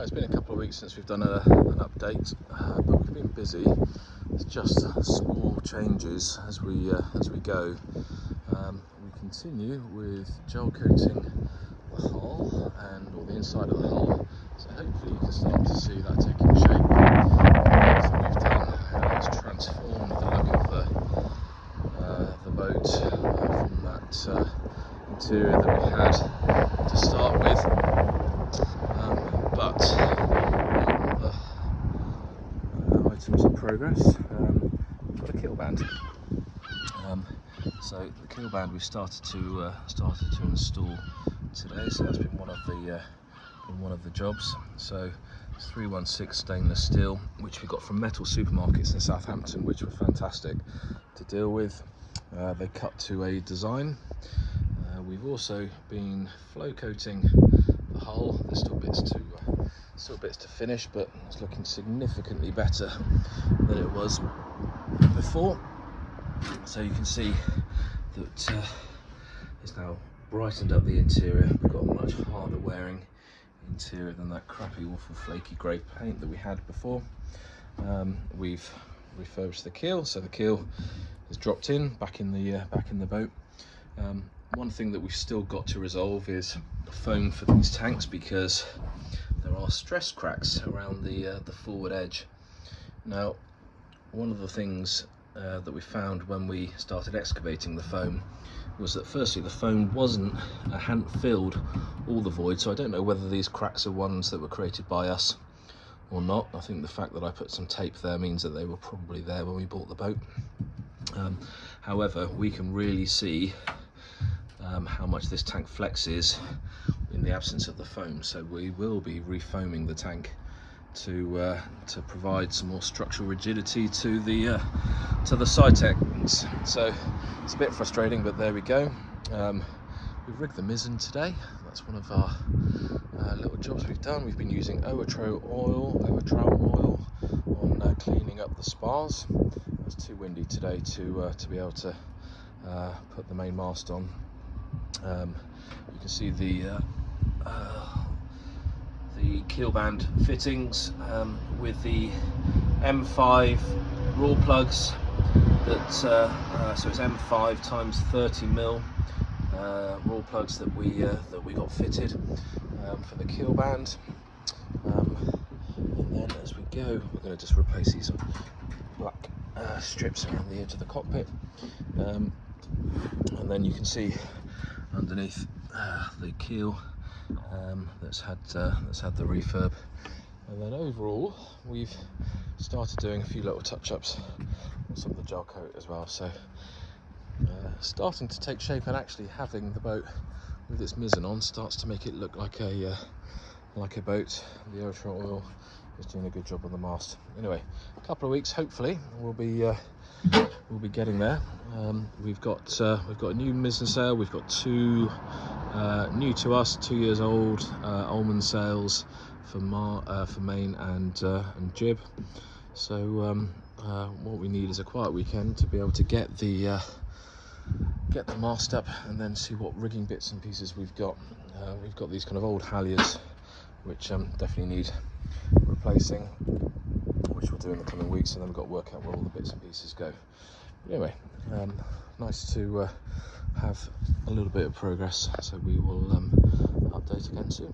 Right, it's been a couple of weeks since we've done an update, but we've been busy. It's just small changes as we go. We continue with gel coating the hull or the inside of the hull, so hopefully you can start to see that taking shape. Everything we've done has transformed the look of the boat from that interior that we had to start with. But other items in progress, we've got a keel band. So the keel band we started to install today. So that's been one of the jobs. So it's 316 stainless steel, which we got from metal supermarkets in Southampton, which were fantastic to deal with. They cut to a design. We've also been flow coating the hull. There's still bits to finish, but it's looking significantly better than it was before. So you can see that it's now brightened up the interior. We've got a much harder wearing interior than that crappy, awful, flaky grey paint that we had before. We've refurbished the keel, so the keel is dropped in back in the boat. One thing that we've still got to resolve is foam for these tanks, because there are stress cracks around the forward edge. Now, one of the things that we found when we started excavating the foam was that firstly the foam hadn't filled all the void, so I don't know whether these cracks are ones that were created by us or not. I think the fact that I put some tape there means that they were probably there when we bought the boat. However, we can really see how much this tank flexes in the absence of the foam, so we will be refoaming the tank to provide some more structural rigidity to the side ends. So it's a bit frustrating, but there we go. We've rigged the Mizzen today. That's one of our little jobs we've done. We've been using Oertrol oil on cleaning up the spars. It's too windy today to be able to put the main mast on. You can see the keel band fittings with the M5 raw plugs. So it's M5 times 30mm raw plugs that we got fitted for the keel band. And then as we go, we're going to just replace these black strips around the edge of the cockpit. And then you can see underneath the keel that's had the refurb. And then overall we've started doing a few little touch-ups on some of the gel coat as well, so starting to take shape, and actually having the boat with its Mizzen on starts to make it look like a boat. The Oertrol oil is doing a good job on the mast. Anyway, a couple of weeks, hopefully we'll be getting there. We've got a new Mizzen sail. We've got two new to us, 2 years old Ullman sails for main and jib. So what we need is a quiet weekend to be able to get the mast up and then see what rigging bits and pieces we've got. We've got these kind of old halyards which definitely need replacing, which we'll do in the coming weeks, and then we've got to work out where all the bits and pieces go. But anyway, nice to have a little bit of progress, so we will update again soon.